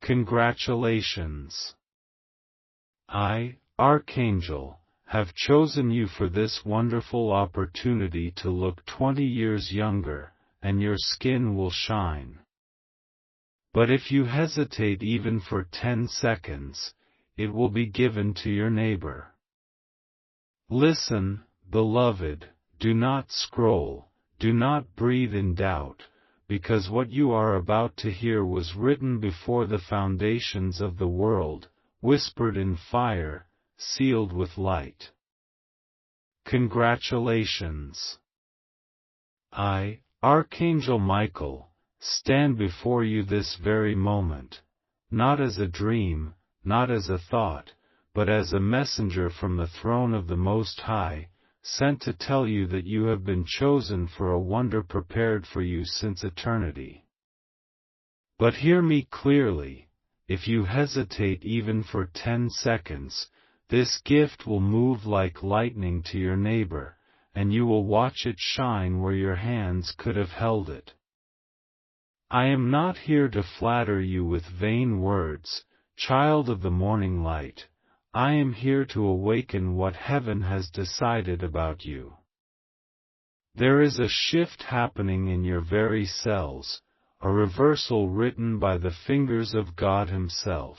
Congratulations! I, Archangel, have chosen you for this wonderful opportunity to look 20 years younger, and your skin will shine. But if you hesitate even for 10 seconds, it will be given to your neighbor. Listen, beloved, do not scroll, do not breathe in doubt, because what you are about to hear was written before the foundations of the world, whispered in fire, sealed with light. Congratulations! I, Archangel Michael, stand before you this very moment, not as a dream, not as a thought, but as a messenger from the throne of the Most High, sent to tell you that you have been chosen for a wonder prepared for you since eternity. But hear me clearly, if you hesitate even for 10 seconds, this gift will move like lightning to your neighbor, and you will watch it shine where your hands could have held it. I am not here to flatter you with vain words, child of the morning light. I am here to awaken what heaven has decided about you. There is a shift happening in your very cells, a reversal written by the fingers of God Himself.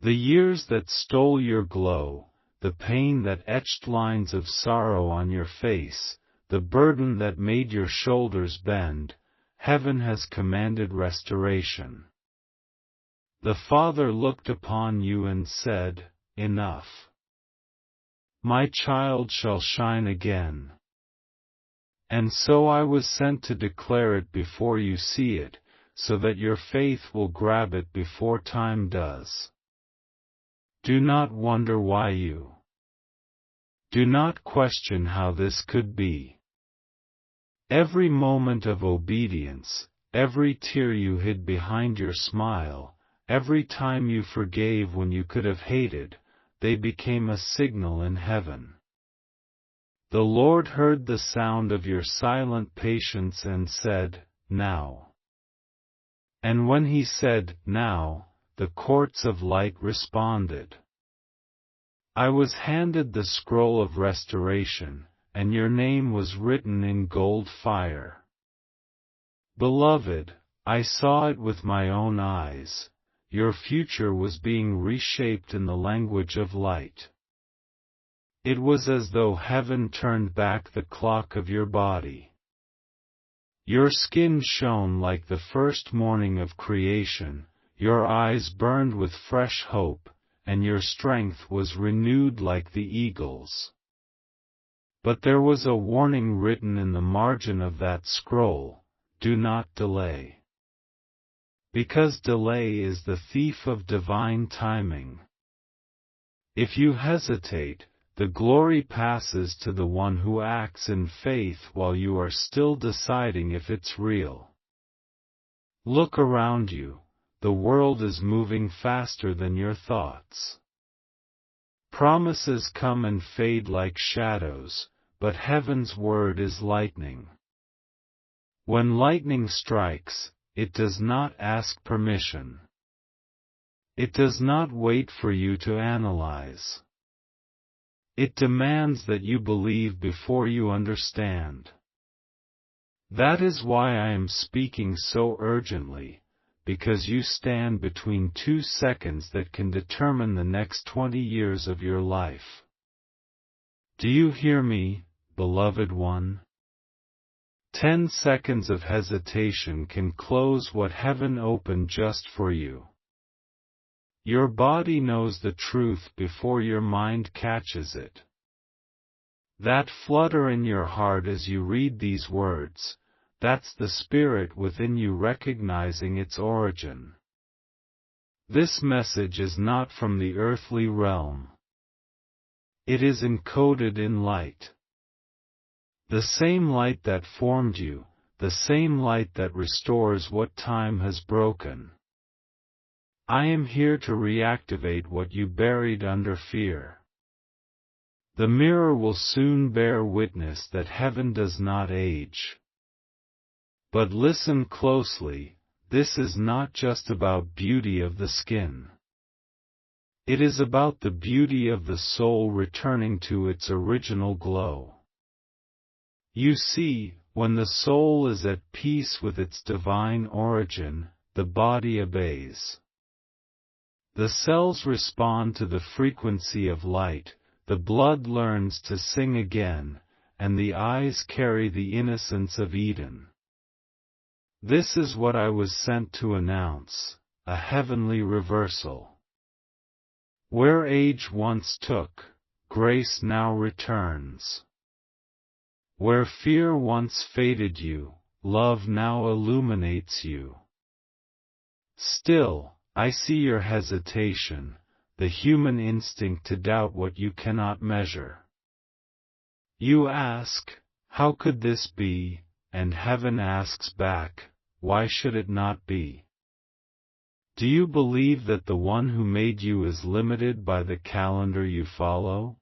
The years that stole your glow, the pain that etched lines of sorrow on your face, the burden that made your shoulders bend, heaven has commanded restoration. The Father looked upon you and said, Enough. My child shall shine again. And so I was sent to declare it before you see it, so that your faith will grab it before time does. Do not wonder why you. Do not question how this could be. Every moment of obedience, every tear you hid behind your smile, every time you forgave when you could have hated, they became a signal in heaven. The Lord heard the sound of your silent patience and said, Now. And when He said, Now, the courts of light responded. I was handed the scroll of restoration, and your name was written in gold fire. Beloved, I saw it with my own eyes. Your future was being reshaped in the language of light. It was as though heaven turned back the clock of your body. Your skin shone like the first morning of creation, your eyes burned with fresh hope, and your strength was renewed like the eagle's. But there was a warning written in the margin of that scroll: do not delay. Because delay is the thief of divine timing. If you hesitate, the glory passes to the one who acts in faith while you are still deciding if it's real. Look around you, the world is moving faster than your thoughts. Promises come and fade like shadows, but heaven's word is lightning. When lightning strikes, it does not ask permission. It does not wait for you to analyze. It demands that you believe before you understand. That is why I am speaking so urgently, because you stand between 2 seconds that can determine the next 20 years of your life. Do you hear me, beloved one? 10 seconds of hesitation can close what heaven opened just for you. Your body knows the truth before your mind catches it. That flutter in your heart as you read these words, that's the spirit within you recognizing its origin. This message is not from the earthly realm. It is encoded in light. The same light that formed you, the same light that restores what time has broken. I am here to reactivate what you buried under fear. The mirror will soon bear witness that heaven does not age. But listen closely, this is not just about beauty of the skin. It is about the beauty of the soul returning to its original glow. You see, when the soul is at peace with its divine origin, the body obeys. The cells respond to the frequency of light, the blood learns to sing again, and the eyes carry the innocence of Eden. This is what I was sent to announce, a heavenly reversal. Where age once took, grace now returns. Where fear once faded you, love now illuminates you. Still, I see your hesitation, the human instinct to doubt what you cannot measure. You ask, how could this be? And heaven asks back, why should it not be? Do you believe that the one who made you is limited by the calendar you follow?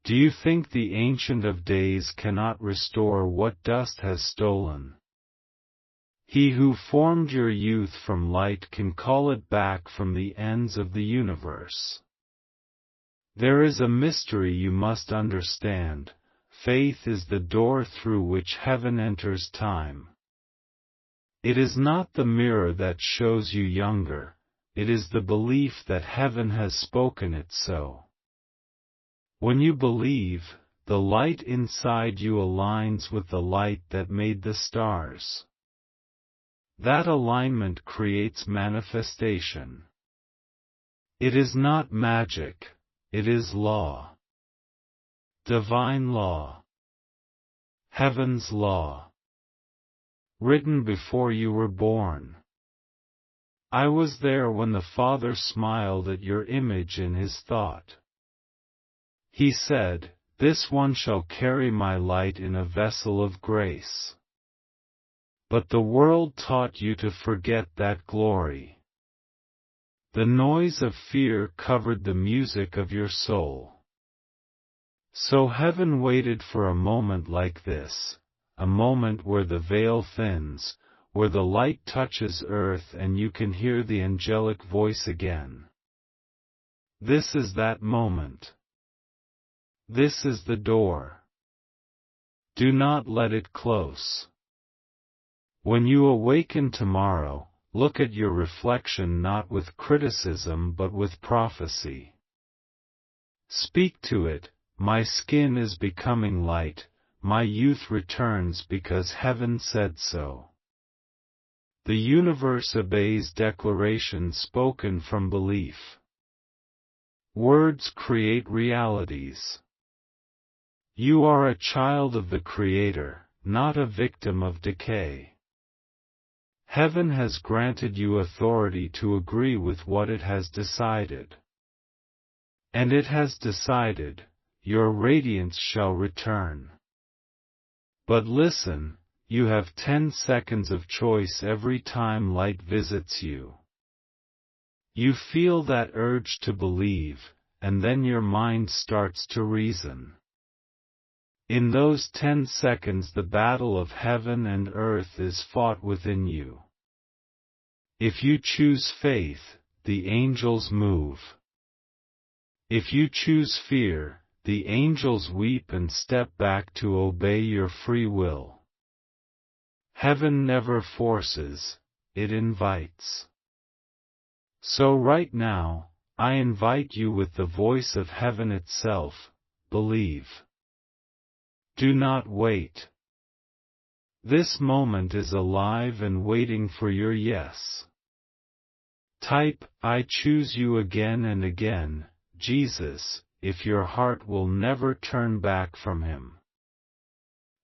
Do you think the Ancient of Days cannot restore what dust has stolen? He who formed your youth from light can call it back from the ends of the universe. There is a mystery you must understand. Faith is the door through which heaven enters time. It is not the mirror that shows you younger, it is the belief that heaven has spoken it so. When you believe, the light inside you aligns with the light that made the stars. That alignment creates manifestation. It is not magic, it is law. Divine law. Heaven's law. Written before you were born. I was there when the Father smiled at your image in his thought. He said, "This one shall carry my light in a vessel of grace." But the world taught you to forget that glory. The noise of fear covered the music of your soul. So heaven waited for a moment like this, a moment where the veil thins, where the light touches earth and you can hear the angelic voice again. This is that moment. This is the door. Do not let it close. When you awaken tomorrow, look at your reflection not with criticism but with prophecy. Speak to it, my skin is becoming light, my youth returns because heaven said so. The universe obeys declarations spoken from belief. Words create realities. You are a child of the Creator, not a victim of decay. Heaven has granted you authority to agree with what it has decided. And it has decided, your radiance shall return. But listen, you have 10 seconds of choice every time light visits you. You feel that urge to believe, and then your mind starts to reason. In those 10 seconds the battle of heaven and earth is fought within you. If you choose faith, the angels move. If you choose fear, the angels weep and step back to obey your free will. Heaven never forces, it invites. So right now, I invite you with the voice of heaven itself, believe. Do not wait. This moment is alive and waiting for your yes. Type, I choose you again and again, Jesus, if your heart will never turn back from him.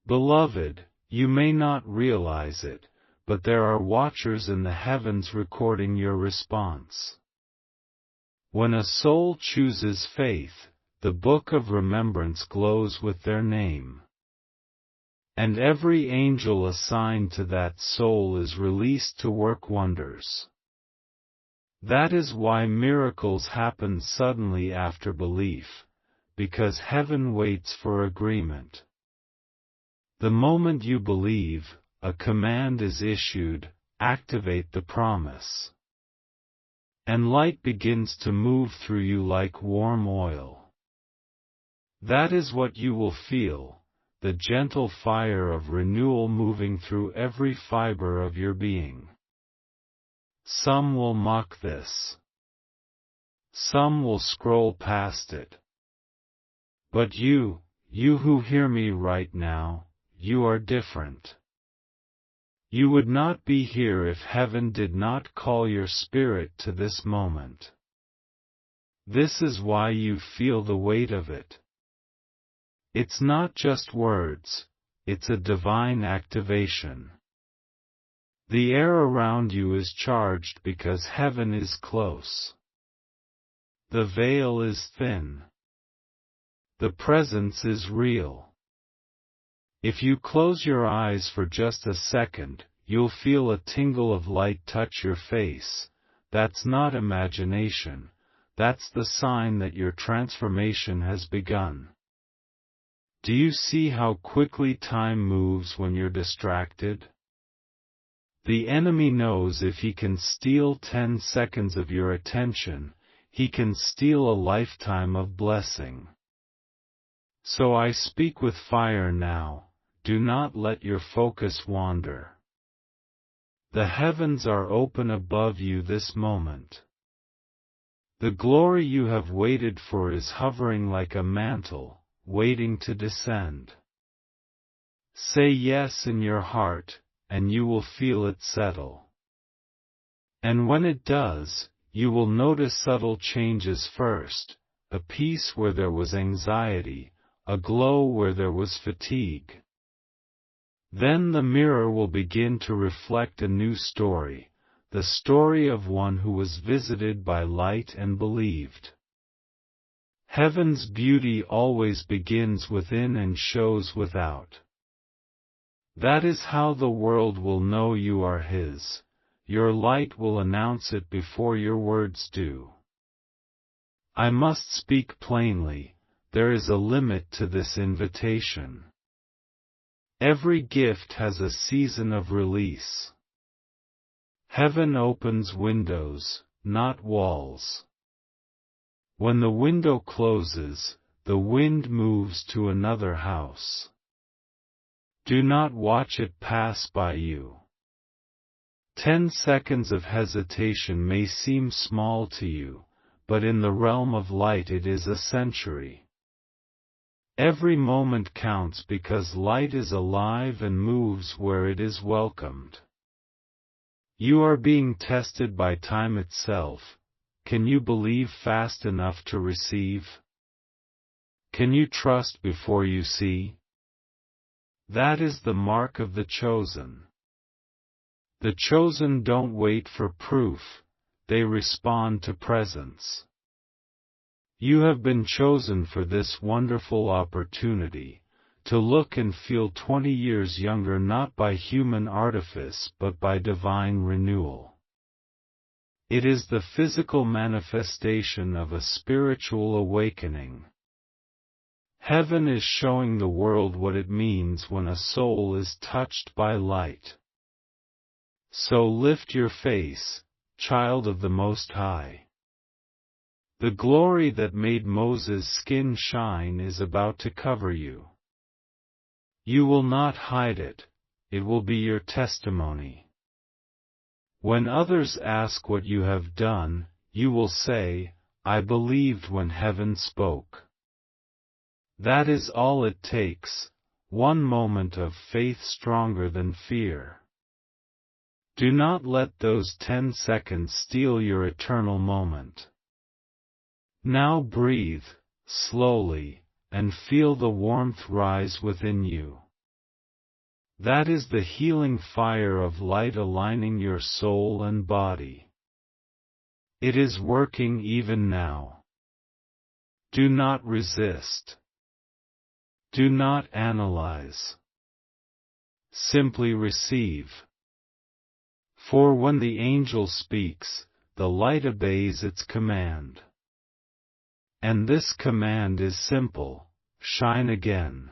Beloved, you may not realize it, but there are watchers in the heavens recording your response. When a soul chooses faith, the book of remembrance glows with their name. And every angel assigned to that soul is released to work wonders. That is why miracles happen suddenly after belief, because heaven waits for agreement. The moment you believe, a command is issued, activate the promise. And light begins to move through you like warm oil. That is what you will feel, the gentle fire of renewal moving through every fiber of your being. Some will mock this. Some will scroll past it. But you who hear me right now, you are different. You would not be here if heaven did not call your spirit to this moment. This is why you feel the weight of it. It's not just words, it's a divine activation. The air around you is charged because heaven is close. The veil is thin. The presence is real. If you close your eyes for just a second, you'll feel a tingle of light touch your face. That's not imagination, that's the sign that your transformation has begun. Do you see how quickly time moves when you're distracted? The enemy knows if he can steal 10 seconds of your attention, he can steal a lifetime of blessing. So I speak with fire now, do not let your focus wander. The heavens are open above you this moment. The glory you have waited for is hovering like a mantle, waiting to descend. Say yes in your heart, and you will feel it settle. And when it does, you will notice subtle changes first, a peace where there was anxiety, a glow where there was fatigue. Then the mirror will begin to reflect a new story, the story of one who was visited by light and believed. Heaven's beauty always begins within and shows without. That is how the world will know you are His. Your light will announce it before your words do. I must speak plainly, there is a limit to this invitation. Every gift has a season of release. Heaven opens windows, not walls. When the window closes, the wind moves to another house. Do not watch it pass by you. 10 seconds of hesitation may seem small to you, but in the realm of light it is a century. Every moment counts because light is alive and moves where it is welcomed. You are being tested by time itself. Can you believe fast enough to receive? Can you trust before you see? That is the mark of the chosen. The chosen don't wait for proof, they respond to presence. You have been chosen for this wonderful opportunity, to look and feel 20 years younger not by human artifice but by divine renewal. It is the physical manifestation of a spiritual awakening. Heaven is showing the world what it means when a soul is touched by light. So lift your face, child of the Most High. The glory that made Moses' skin shine is about to cover you. You will not hide it, it will be your testimony. When others ask what you have done, you will say, I believed when heaven spoke. That is all it takes, one moment of faith stronger than fear. Do not let those 10 seconds steal your eternal moment. Now breathe, slowly, and feel the warmth rise within you. That is the healing fire of light aligning your soul and body. It is working even now. Do not resist. Do not analyze. Simply receive. For when the angel speaks, the light obeys its command. And this command is simple: shine again.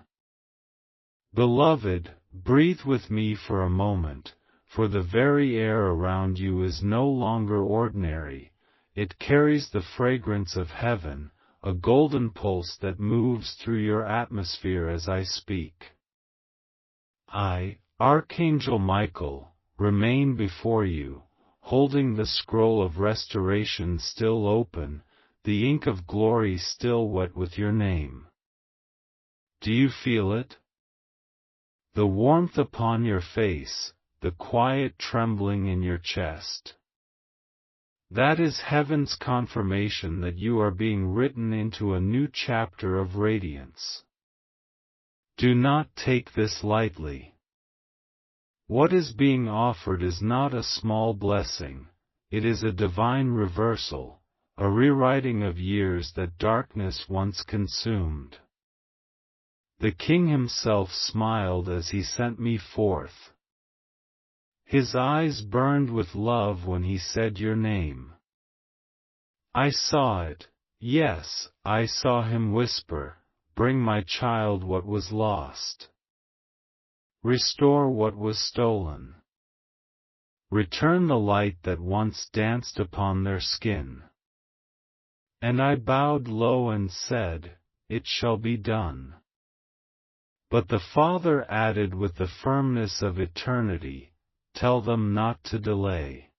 Beloved, breathe with me for a moment, for the very air around you is no longer ordinary, it carries the fragrance of heaven, a golden pulse that moves through your atmosphere as I speak. I, Archangel Michael, remain before you, holding the scroll of restoration still open, the ink of glory still wet with your name. Do you feel it? The warmth upon your face, the quiet trembling in your chest. That is heaven's confirmation that you are being written into a new chapter of radiance. Do not take this lightly. What is being offered is not a small blessing, it is a divine reversal, a rewriting of years that darkness once consumed. The King himself smiled as he sent me forth. His eyes burned with love when he said your name. I saw it, yes, I saw him whisper, "Bring my child what was lost. Restore what was stolen. Return the light that once danced upon their skin." And I bowed low and said, "It shall be done." But the Father added with the firmness of eternity, "Tell them not to delay.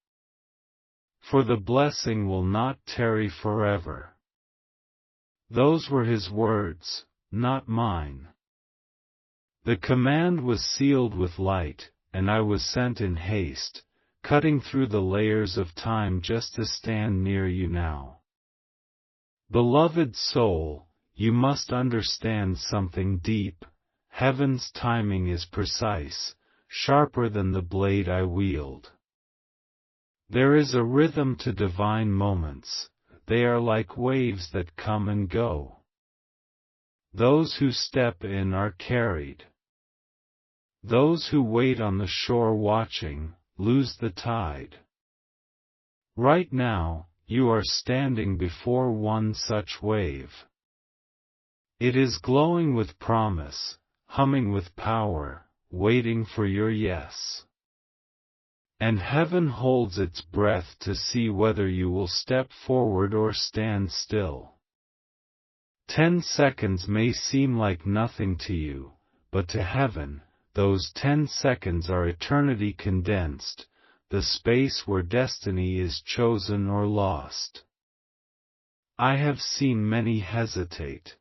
For the blessing will not tarry forever." Those were his words, not mine. The command was sealed with light, and I was sent in haste, cutting through the layers of time just to stand near you now. Beloved soul, you must understand something deep. Heaven's timing is precise, sharper than the blade I wield. There is a rhythm to divine moments, they are like waves that come and go. Those who step in are carried. Those who wait on the shore watching, lose the tide. Right now, you are standing before one such wave. It is glowing with promise, humming with power, waiting for your yes. And heaven holds its breath to see whether you will step forward or stand still. 10 seconds may seem like nothing to you, but to heaven, those 10 seconds are eternity condensed, the space where destiny is chosen or lost. I have seen many hesitate.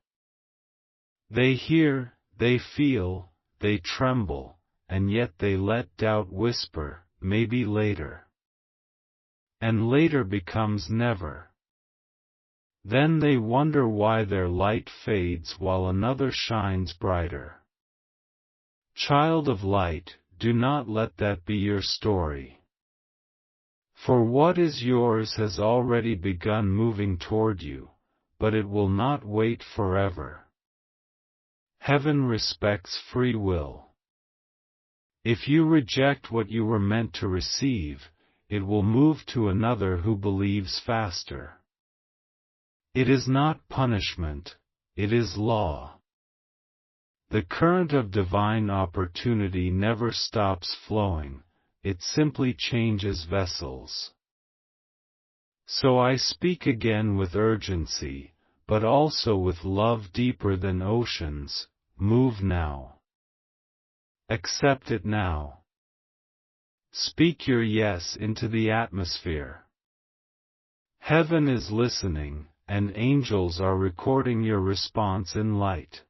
They hear, they feel, they tremble, and yet they let doubt whisper, "Maybe later." And later becomes never. Then they wonder why their light fades while another shines brighter. Child of light, do not let that be your story. For what is yours has already begun moving toward you, but it will not wait forever. Heaven respects free will. If you reject what you were meant to receive, it will move to another who believes faster. It is not punishment, it is law. The current of divine opportunity never stops flowing, it simply changes vessels. So I speak again with urgency, but also with love deeper than oceans. Move now. Accept it now. Speak your yes into the atmosphere. Heaven is listening, and angels are recording your response in light.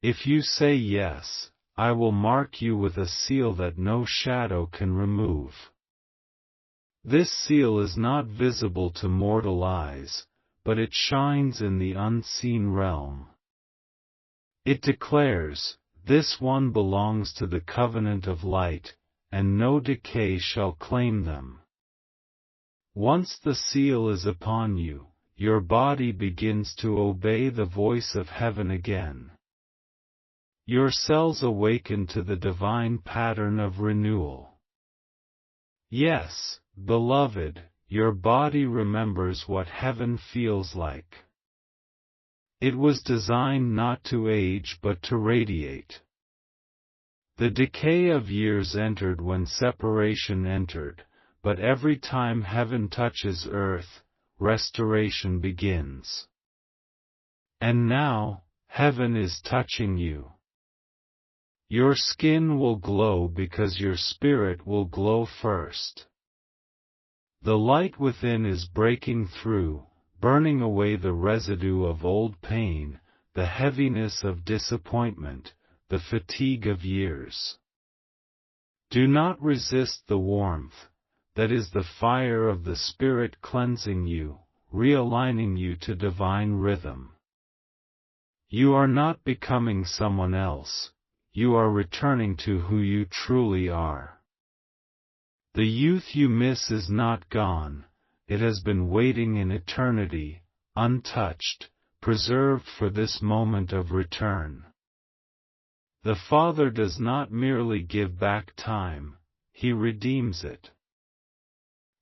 If you say yes, I will mark you with a seal that no shadow can remove. This seal is not visible to mortal eyes, but it shines in the unseen realm. It declares, "This one belongs to the covenant of light, and no decay shall claim them." Once the seal is upon you, your body begins to obey the voice of heaven again. Your cells awaken to the divine pattern of renewal. Yes, beloved, your body remembers what heaven feels like. It was designed not to age but to radiate. The decay of years entered when separation entered, but every time heaven touches earth, restoration begins. And now, heaven is touching you. Your skin will glow because your spirit will glow first. The light within is breaking through, burning away the residue of old pain, the heaviness of disappointment, the fatigue of years. Do not resist the warmth, that is the fire of the Spirit cleansing you, realigning you to divine rhythm. You are not becoming someone else, you are returning to who you truly are. The youth you miss is not gone, it has been waiting in eternity, untouched, preserved for this moment of return. The Father does not merely give back time, He redeems it.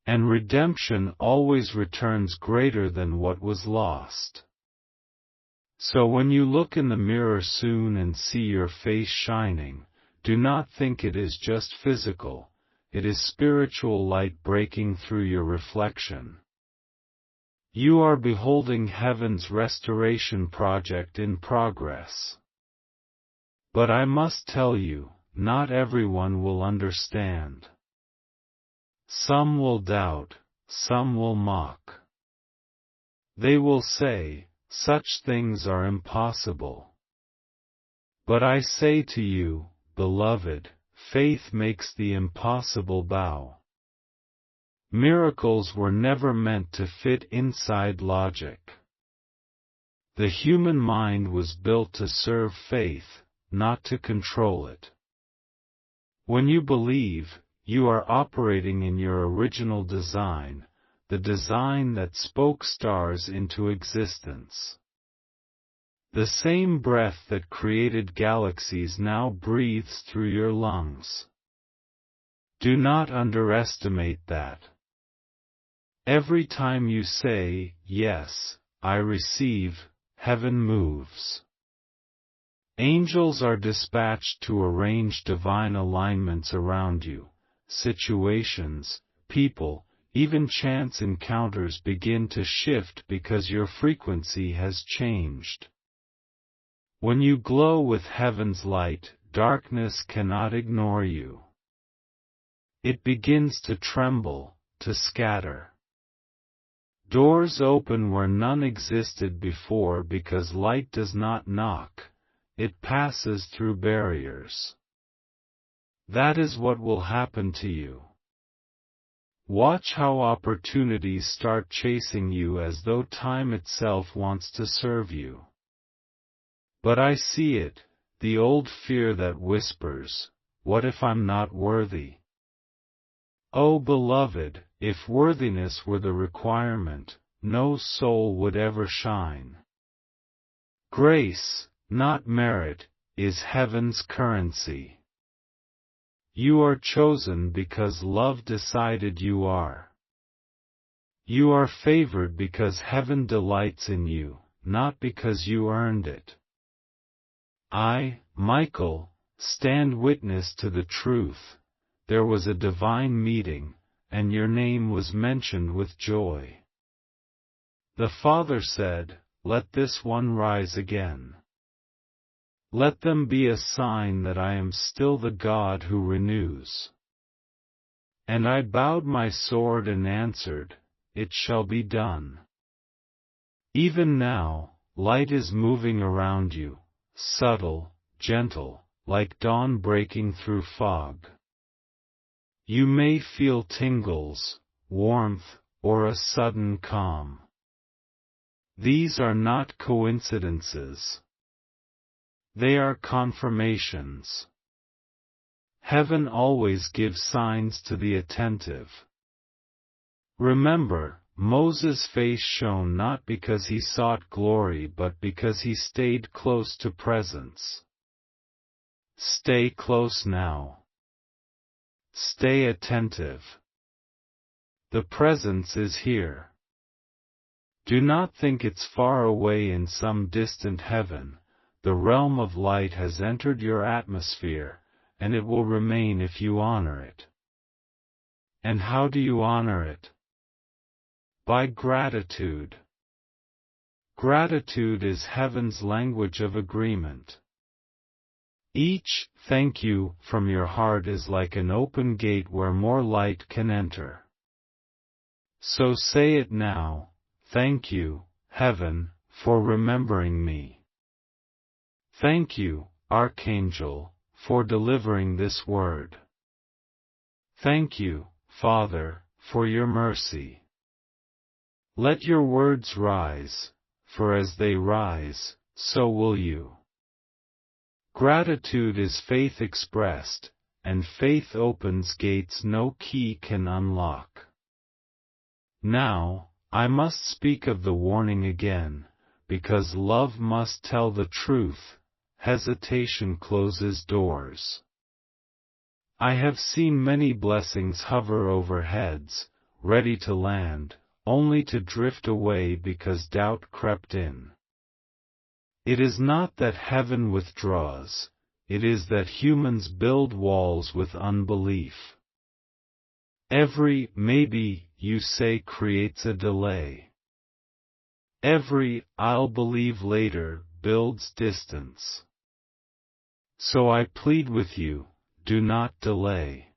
And redemption always returns greater than what was lost. So when you look in the mirror soon and see your face shining, do not think it is just physical, it is spiritual light breaking through your reflection. You are beholding heaven's restoration project in progress. But I must tell you, not everyone will understand. Some will doubt, some will mock. They will say, such things are impossible. But I say to you, beloved, faith makes the impossible bow. Miracles were never meant to fit inside logic. The human mind was built to serve faith, not to control it. When you believe, you are operating in your original design, the design that spoke stars into existence. The same breath that created galaxies now breathes through your lungs. Do not underestimate that. Every time you say, yes, I receive, heaven moves. Angels are dispatched to arrange divine alignments around you. Situations, people, even chance encounters begin to shift because your frequency has changed. When you glow with heaven's light, darkness cannot ignore you. It begins to tremble, to scatter. Doors open where none existed before because light does not knock, it passes through barriers. That is what will happen to you. Watch how opportunities start chasing you as though time itself wants to serve you. But I see it, the old fear that whispers, what if I'm not worthy? Oh beloved, if worthiness were the requirement, no soul would ever shine. Grace, not merit, is heaven's currency. You are chosen because love decided you are. You are favored because heaven delights in you, not because you earned it. I, Michael, stand witness to the truth. There was a divine meeting, and your name was mentioned with joy. The Father said, let this one rise again. Let them be a sign that I am still the God who renews. And I bowed my sword and answered, it shall be done. Even now, light is moving around you, subtle, gentle, like dawn breaking through fog. You may feel tingles, warmth, or a sudden calm. These are not coincidences. They are confirmations. Heaven always gives signs to the attentive. Remember, Moses' face shone not because he sought glory but because he stayed close to presence. Stay close now. Stay attentive. The presence is here. Do not think it's far away in some distant heaven. The realm of light has entered your atmosphere, and it will remain if you honor it. And how do you honor it? By gratitude. Gratitude is heaven's language of agreement. Each thank you from your heart is like an open gate where more light can enter. So say it now, thank you, Heaven, for remembering me. Thank you, Archangel, for delivering this word. Thank you, Father, for your mercy. Let your words rise, for as they rise, so will you. Gratitude is faith expressed, and faith opens gates no key can unlock. Now, I must speak of the warning again, because love must tell the truth, hesitation closes doors. I have seen many blessings hover over heads, ready to land, only to drift away because doubt crept in. It is not that heaven withdraws, it is that humans build walls with unbelief. Every maybe, you say, creates a delay. Every I'll believe later builds distance. So I plead with you, do not delay.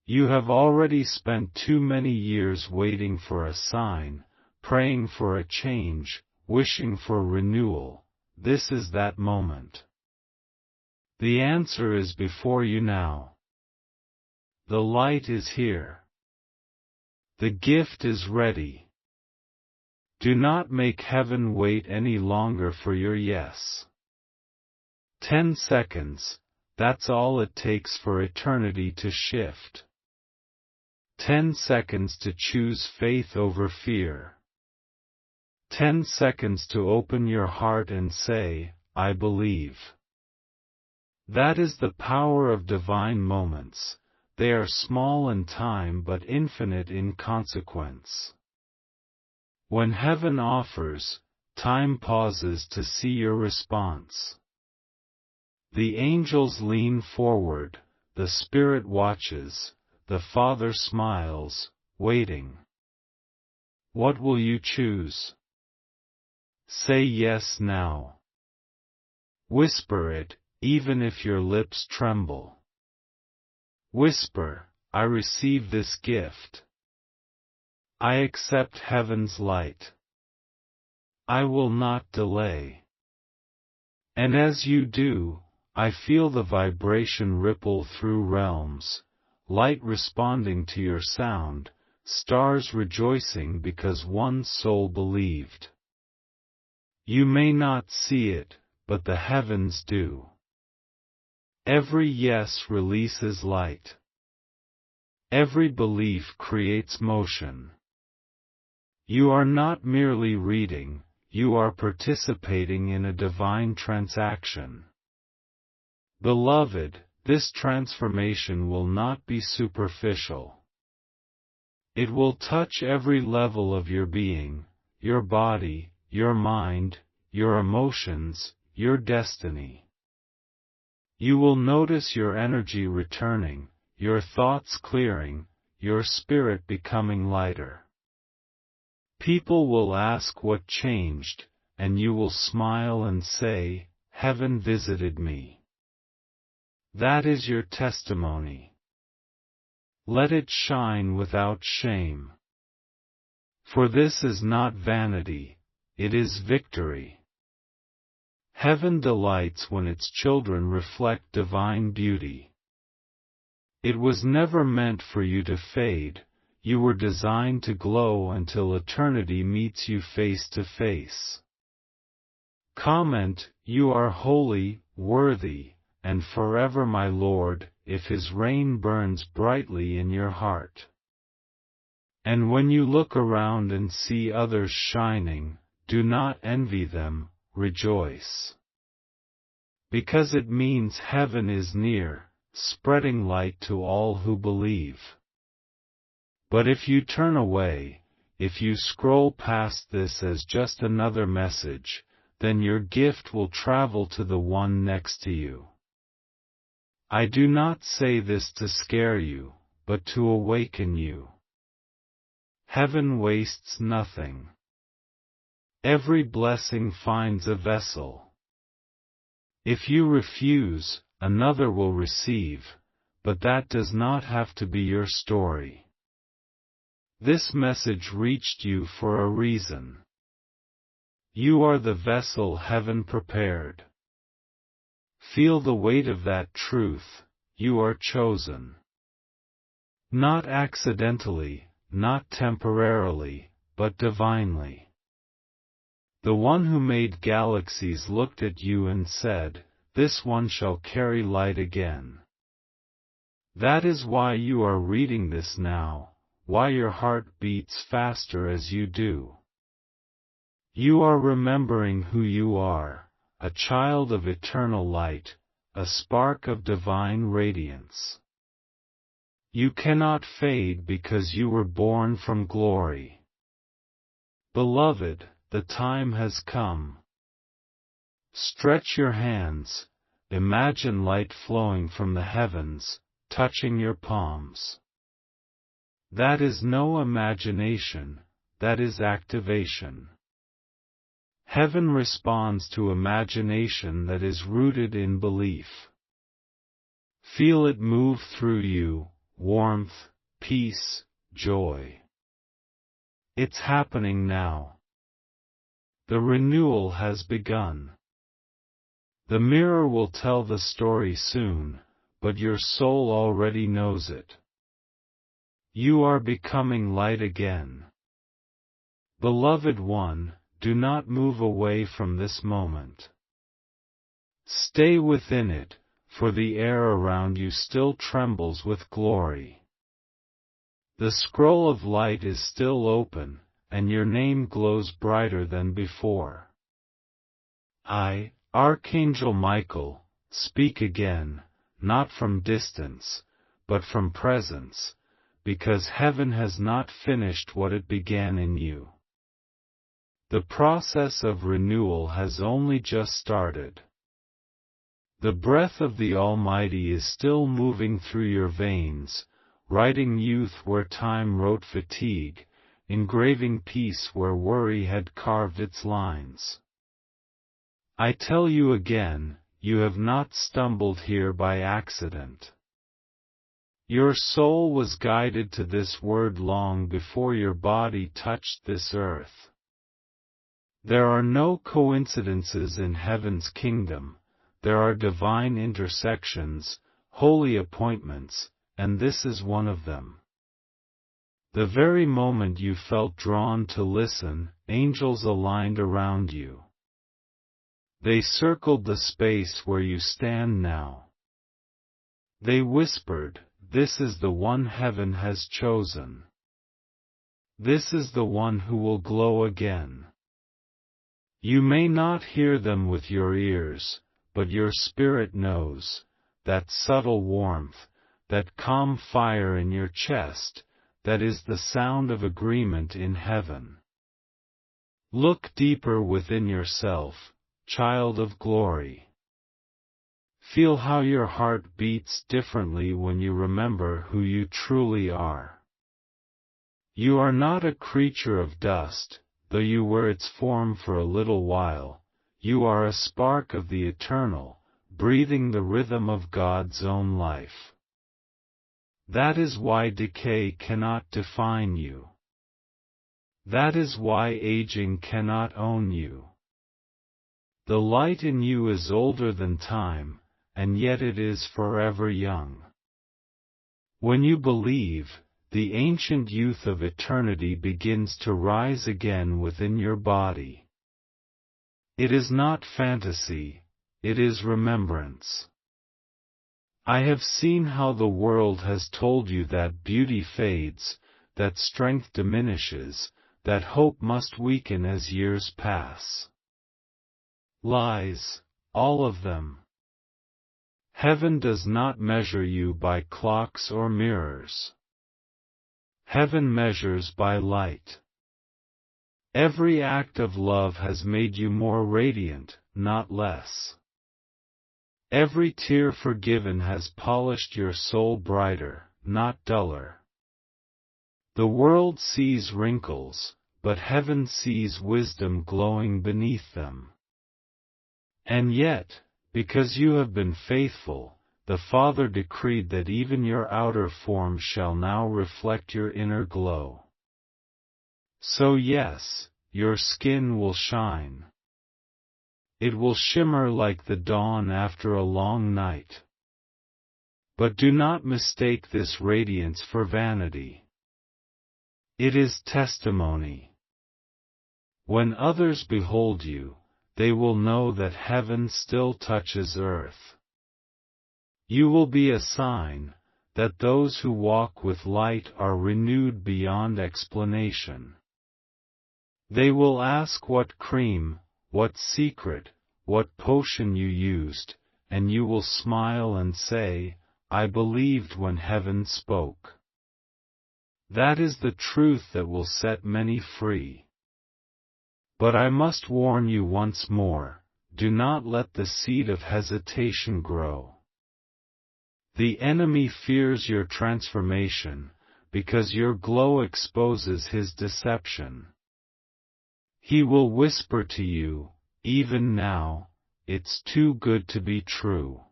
You have already spent too many years waiting for a sign, praying for a change, wishing for renewal. This is that moment. The answer is before you now. The light is here. The gift is ready. Do not make heaven wait any longer for your yes. 10 seconds, that's all it takes for eternity to shift. 10 seconds to choose faith over fear. 10 seconds to open your heart and say, I believe. That is the power of divine moments. They are small in time but infinite in consequence. When heaven offers, time pauses to see your response. The angels lean forward, the Spirit watches, the Father smiles, waiting. What will you choose? Say yes now. Whisper it, even if your lips tremble. Whisper, I receive this gift. I accept heaven's light. I will not delay. And as you do, I feel the vibration ripple through realms, light responding to your sound, stars rejoicing because one soul believed. You may not see it, but the heavens do. Every yes releases light. Every belief creates motion. You are not merely reading, you are participating in a divine transaction. Beloved, this transformation will not be superficial. It will touch every level of your being, your body, your mind, your emotions, your destiny. You will notice your energy returning, your thoughts clearing, your spirit becoming lighter. People will ask what changed, and you will smile and say, Heaven visited me. That is your testimony. Let it shine without shame. For this is not vanity, it is victory. Heaven delights when its children reflect divine beauty. It was never meant for you to fade, you were designed to glow until eternity meets you face to face. Comment, you are holy, worthy, and forever my Lord, if His reign burns brightly in your heart. And when you look around and see others shining, do not envy them, rejoice. Because it means heaven is near, spreading light to all who believe. But if you turn away, if you scroll past this as just another message, then your gift will travel to the one next to you. I do not say this to scare you, but to awaken you. Heaven wastes nothing. Every blessing finds a vessel. If you refuse, another will receive, but that does not have to be your story. This message reached you for a reason. You are the vessel heaven prepared. Feel the weight of that truth, you are chosen. Not accidentally, not temporarily, but divinely. The one who made galaxies looked at you and said, "This one shall carry light again." That is why you are reading this now, why your heart beats faster as you do. You are remembering who you are, a child of eternal light, a spark of divine radiance. You cannot fade because you were born from glory. Beloved, the time has come. Stretch your hands, imagine light flowing from the heavens, touching your palms. That is no imagination, that is activation. Heaven responds to imagination that is rooted in belief. Feel it move through you, warmth, peace, joy. It's happening now. The renewal has begun. The mirror will tell the story soon, but your soul already knows it. You are becoming light again. Beloved one, do not move away from this moment. Stay within it, for the air around you still trembles with glory. The scroll of light is still open, and your name glows brighter than before. I, Archangel Michael, speak again, not from distance, but from presence, because heaven has not finished what it began in you. The process of renewal has only just started. The breath of the Almighty is still moving through your veins, writing youth where time wrote fatigue, engraving peace where worry had carved its lines. I tell you again, you have not stumbled here by accident. Your soul was guided to this word long before your body touched this earth. There are no coincidences in heaven's kingdom, there are divine intersections, holy appointments, and this is one of them. The very moment you felt drawn to listen, angels aligned around you. They circled the space where you stand now. They whispered, "This is the one heaven has chosen. This is the one who will glow again." You may not hear them with your ears, but your spirit knows, that subtle warmth, that calm fire in your chest, that is the sound of agreement in heaven. Look deeper within yourself, child of glory. Feel how your heart beats differently when you remember who you truly are. You are not a creature of dust, though you wear its form for a little while. You are a spark of the eternal, breathing the rhythm of God's own life. That is why decay cannot define you. That is why aging cannot own you. The light in you is older than time, and yet it is forever young. When you believe, the ancient youth of eternity begins to rise again within your body. It is not fantasy, it is remembrance. I have seen how the world has told you that beauty fades, that strength diminishes, that hope must weaken as years pass. Lies, all of them. Heaven does not measure you by clocks or mirrors. Heaven measures by light. Every act of love has made you more radiant, not less. Every tear forgiven has polished your soul brighter, not duller. The world sees wrinkles, but heaven sees wisdom glowing beneath them. And yet, because you have been faithful, the Father decreed that even your outer form shall now reflect your inner glow. So yes, your skin will shine. It will shimmer like the dawn after a long night. But do not mistake this radiance for vanity. It is testimony. When others behold you, they will know that heaven still touches earth. You will be a sign that those who walk with light are renewed beyond explanation. They will ask what cream, what secret, what potion you used, and you will smile and say, I believed when heaven spoke. That is the truth that will set many free. But I must warn you once more, do not let the seed of hesitation grow. The enemy fears your transformation, because your glow exposes his deception. He will whisper to you, even now, it's too good to be true.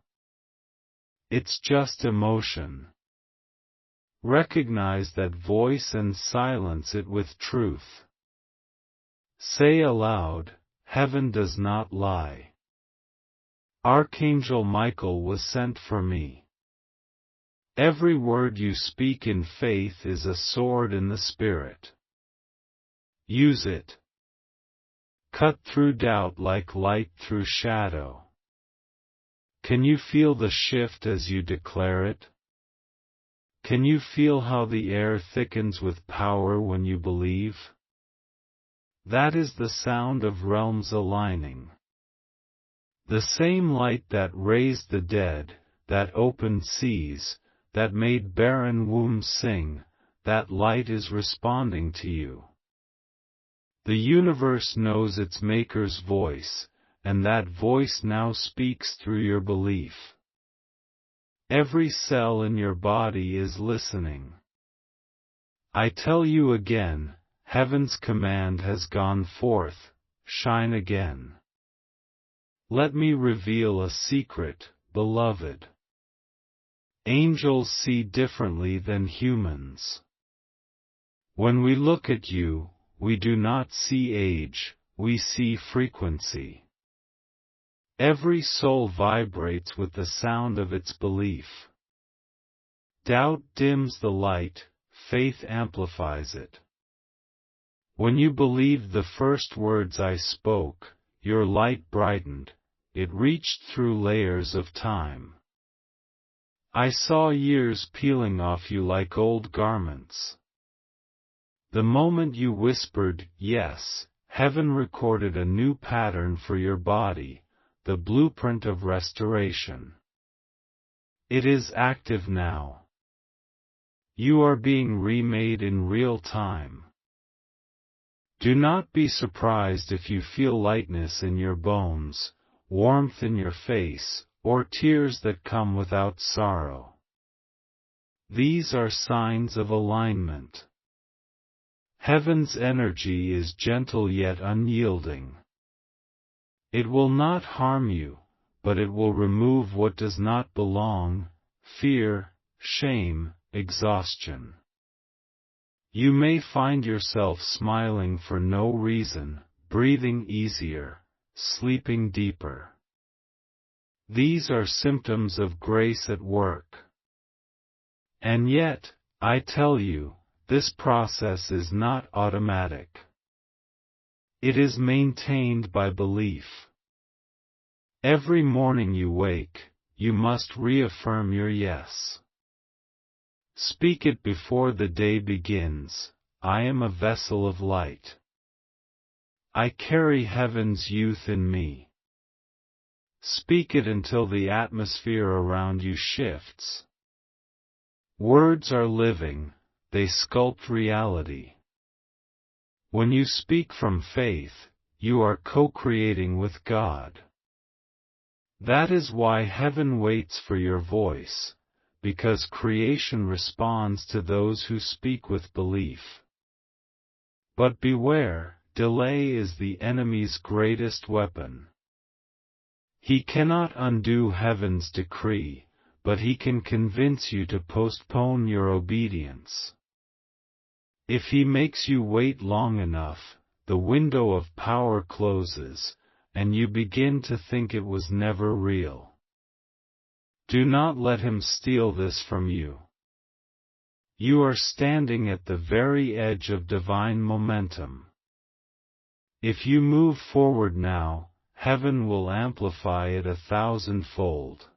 It's just emotion. Recognize that voice and silence it with truth. Say aloud, heaven does not lie. Archangel Michael was sent for me. Every word you speak in faith is a sword in the Spirit. Use it. Cut through doubt like light through shadow. Can you feel the shift as you declare it? Can you feel how the air thickens with power when you believe? That is the sound of realms aligning. The same light that raised the dead, that opened seas, that made barren wombs sing, that light is responding to you. The universe knows its maker's voice, and that voice now speaks through your belief. Every cell in your body is listening. I tell you again, heaven's command has gone forth, shine again. Let me reveal a secret, beloved. Angels see differently than humans. When we look at you, we do not see age, we see frequency. Every soul vibrates with the sound of its belief. Doubt dims the light, faith amplifies it. When you believed the first words I spoke, your light brightened, it reached through layers of time. I saw years peeling off you like old garments. The moment you whispered, yes, heaven recorded a new pattern for your body, the blueprint of restoration. It is active now. You are being remade in real time. Do not be surprised if you feel lightness in your bones, warmth in your face, or tears that come without sorrow. These are signs of alignment. Heaven's energy is gentle yet unyielding. It will not harm you, but it will remove what does not belong, fear, shame, exhaustion. You may find yourself smiling for no reason, breathing easier, sleeping deeper. These are symptoms of grace at work. And yet, I tell you, this process is not automatic. It is maintained by belief. Every morning you wake, you must reaffirm your yes. Speak it before the day begins, I am a vessel of light. I carry heaven's youth in me. Speak it until the atmosphere around you shifts. Words are living, they sculpt reality. When you speak from faith, you are co-creating with God. That is why heaven waits for your voice, because creation responds to those who speak with belief. But beware, delay is the enemy's greatest weapon. He cannot undo heaven's decree, but he can convince you to postpone your obedience. If he makes you wait long enough, the window of power closes, and you begin to think it was never real. Do not let him steal this from you. You are standing at the very edge of divine momentum. If you move forward now, heaven will amplify it 1,000-fold.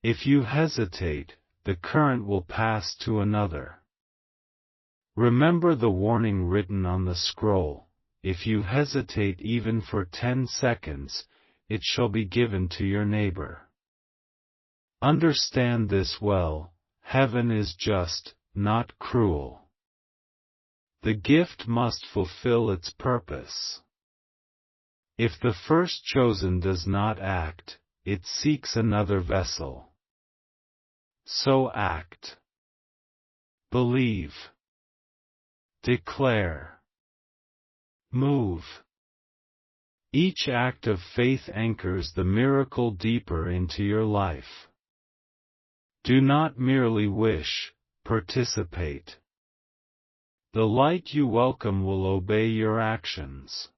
If you hesitate, the current will pass to another. Remember the warning written on the scroll: if you hesitate even for 10 seconds, it shall be given to your neighbor. Understand this well: heaven is just, not cruel. The gift must fulfill its purpose. If the first chosen does not act, it seeks another vessel. So act. Believe. Declare. Move. Each act of faith anchors the miracle deeper into your life. Do not merely wish, participate. The light you welcome will obey your actions.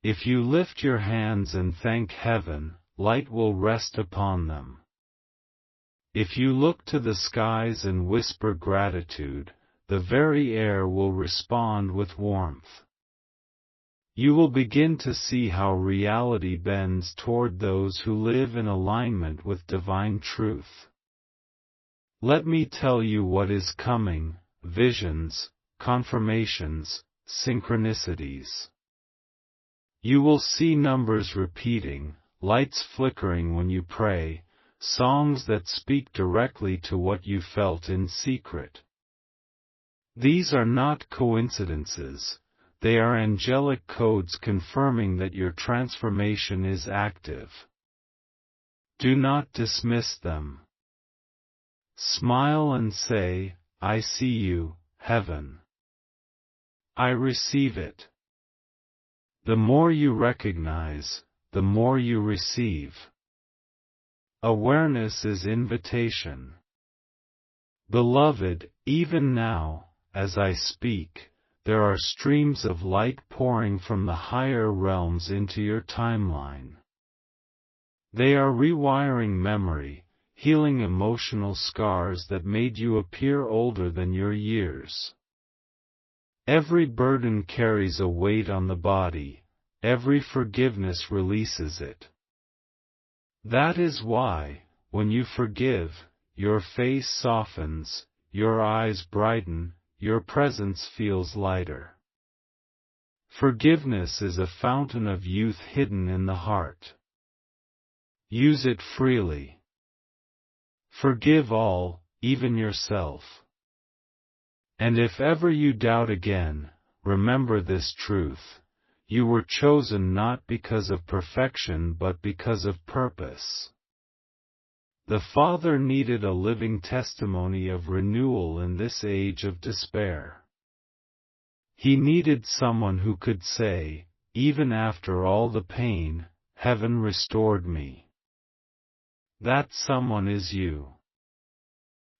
If you lift your hands and thank heaven, light will rest upon them. If you look to the skies and whisper gratitude, the very air will respond with warmth. You will begin to see how reality bends toward those who live in alignment with divine truth. Let me tell you what is coming: visions, confirmations, synchronicities. You will see numbers repeating, lights flickering when you pray, songs that speak directly to what you felt in secret. These are not coincidences, they are angelic codes confirming that your transformation is active. Do not dismiss them. Smile and say, I see you, heaven. I receive it. The more you recognize, the more you receive. Awareness is invitation. Beloved, even now, as I speak, there are streams of light pouring from the higher realms into your timeline. They are rewiring memory, healing emotional scars that made you appear older than your years. Every burden carries a weight on the body, every forgiveness releases it. That is why, when you forgive, your face softens, your eyes brighten, your presence feels lighter. Forgiveness is a fountain of youth hidden in the heart. Use it freely. Forgive all, even yourself. And if ever you doubt again, remember this truth: you were chosen not because of perfection but because of purpose. The Father needed a living testimony of renewal in this age of despair. He needed someone who could say, even after all the pain, heaven restored me. That someone is you.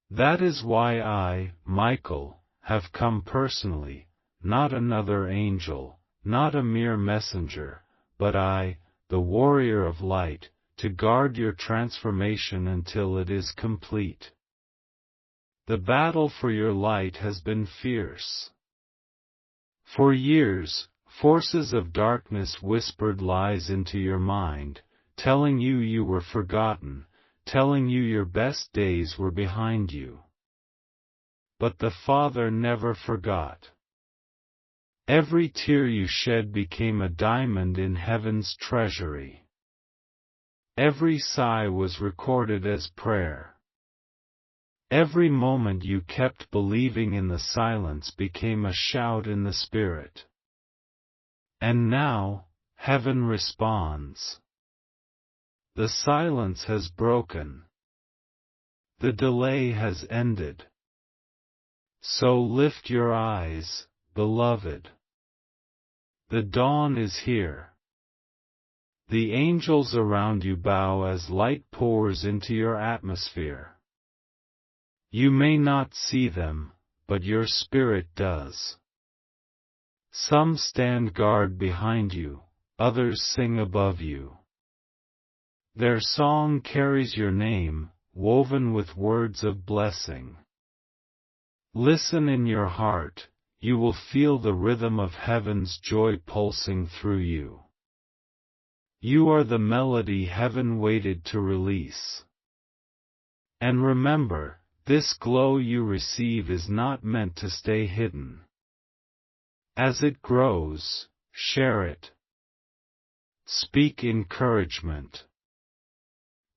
That is why I, Michael, have come personally, not another angel, not a mere messenger, but I, the warrior of light, to guard your transformation until it is complete. The battle for your light has been fierce. For years, forces of darkness whispered lies into your mind, telling you you were forgotten, telling you your best days were behind you. But the Father never forgot. Every tear you shed became a diamond in heaven's treasury. Every sigh was recorded as prayer. Every moment you kept believing in the silence became a shout in the Spirit. And now, heaven responds. The silence has broken. The delay has ended. So lift your eyes, beloved. The dawn is here. The angels around you bow as light pours into your atmosphere. You may not see them, but your spirit does. Some stand guard behind you, others sing above you. Their song carries your name, woven with words of blessing. Listen in your heart, you will feel the rhythm of heaven's joy pulsing through you. You are the melody heaven waited to release. And remember, this glow you receive is not meant to stay hidden. As it grows, share it. Speak encouragement.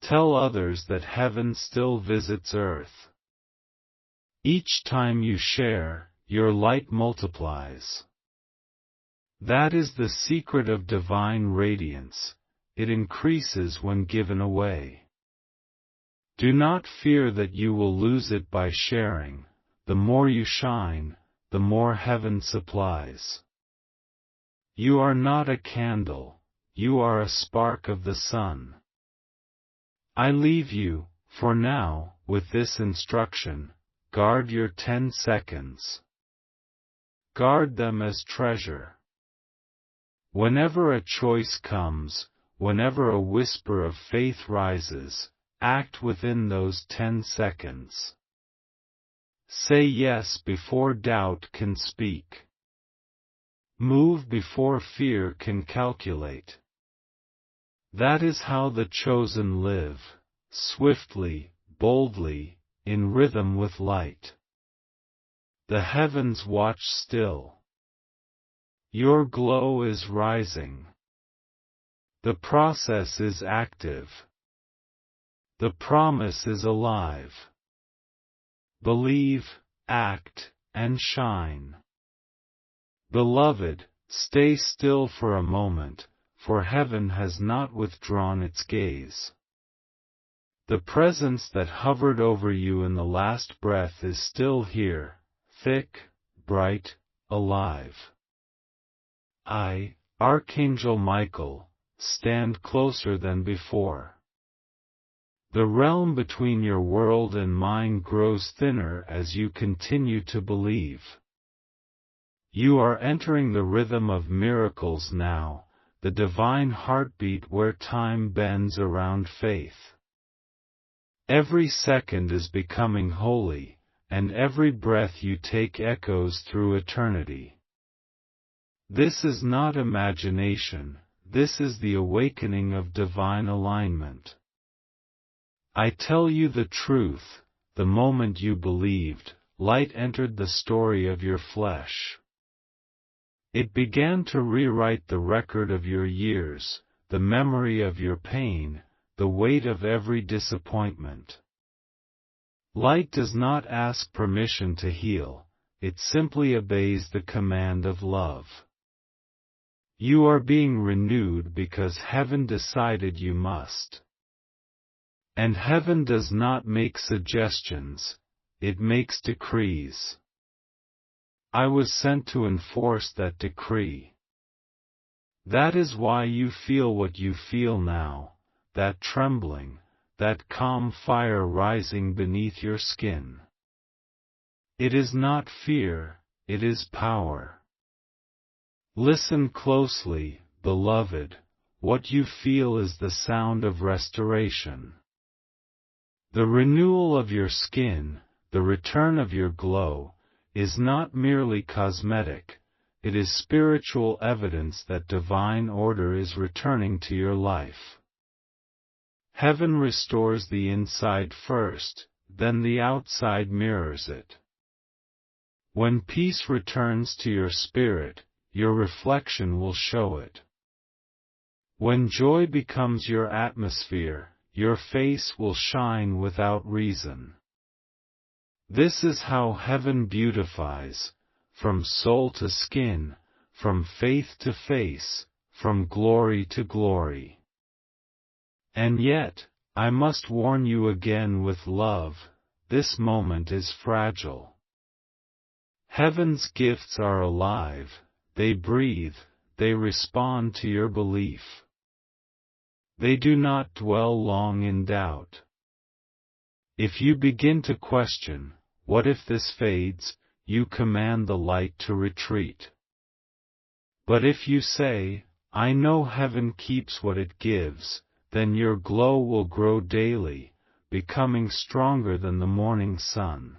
Tell others that heaven still visits earth. Each time you share, your light multiplies. That is the secret of divine radiance. It increases when given away. Do not fear that you will lose it by sharing. The more you shine, the more heaven supplies. You are not a candle, you are a spark of the sun. I leave you, for now, with this instruction: guard your 10 seconds. Guard them as treasure. Whenever a choice comes, whenever a whisper of faith rises, act within those 10 seconds. Say yes before doubt can speak. Move before fear can calculate. That is how the chosen live, swiftly, boldly, in rhythm with light. The heavens watch still. Your glow is rising. The process is active. The promise is alive. Believe, act, and shine. Beloved, stay still for a moment, for heaven has not withdrawn its gaze. The presence that hovered over you in the last breath is still here, thick, bright, alive. I, Archangel Michael, stand closer than before. The realm between your world and mine grows thinner as you continue to believe. You are entering the rhythm of miracles now, the divine heartbeat where time bends around faith. Every second is becoming holy, and every breath you take echoes through eternity. This is not imagination, this is the awakening of divine alignment. I tell you the truth, the moment you believed, light entered the story of your flesh. It began to rewrite the record of your years, the memory of your pain, the weight of every disappointment. Light does not ask permission to heal, it simply obeys the command of love. You are being renewed because heaven decided you must. And heaven does not make suggestions, it makes decrees. I was sent to enforce that decree. That is why you feel what you feel now, that trembling, that calm fire rising beneath your skin. It is not fear, it is power. Listen closely, beloved, what you feel is the sound of restoration. The renewal of your skin, the return of your glow, is not merely cosmetic, it is spiritual evidence that divine order is returning to your life. Heaven restores the inside first, then the outside mirrors it. When peace returns to your spirit, your reflection will show it. When joy becomes your atmosphere, your face will shine without reason. This is how heaven beautifies, from soul to skin, from faith to face, from glory to glory. And yet, I must warn you again with love, this moment is fragile. Heaven's gifts are alive, they breathe, they respond to your belief. They do not dwell long in doubt. If you begin to question, what if this fades, you command the light to retreat. But if you say, I know heaven keeps what it gives, then your glow will grow daily, becoming stronger than the morning sun.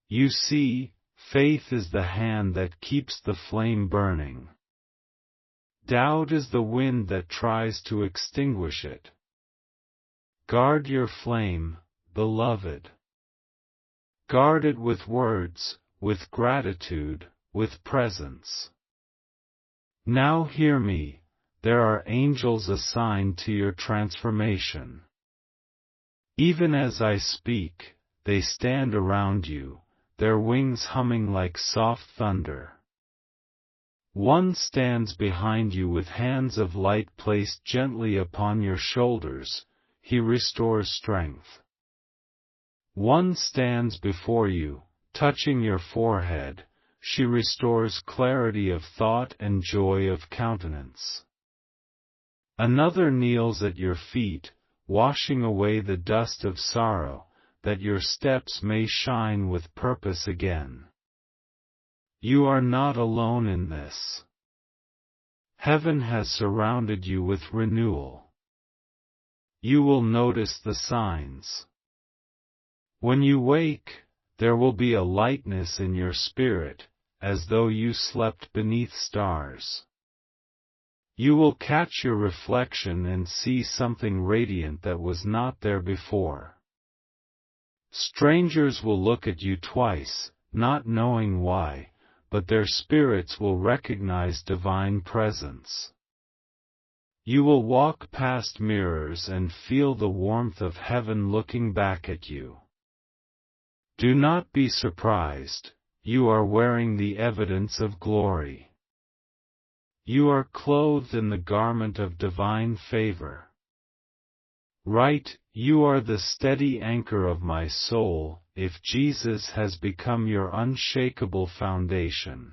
You see, faith is the hand that keeps the flame burning. Doubt is the wind that tries to extinguish it. Guard your flame, beloved. Guard it with words, with gratitude, with presence. Now hear me, there are angels assigned to your transformation. Even as I speak, they stand around you, their wings humming like soft thunder. One stands behind you with hands of light placed gently upon your shoulders, he restores strength. One stands before you, touching your forehead, she restores clarity of thought and joy of countenance. Another kneels at your feet, washing away the dust of sorrow, that your steps may shine with purpose again. You are not alone in this. Heaven has surrounded you with renewal. You will notice the signs. When you wake, there will be a lightness in your spirit, as though you slept beneath stars. You will catch your reflection and see something radiant that was not there before. Strangers will look at you twice, not knowing why, but their spirits will recognize divine presence. You will walk past mirrors and feel the warmth of heaven looking back at you. Do not be surprised, you are wearing the evidence of glory. You are clothed in the garment of divine favor. Right, you are the steady anchor of my soul, if Jesus has become your unshakable foundation.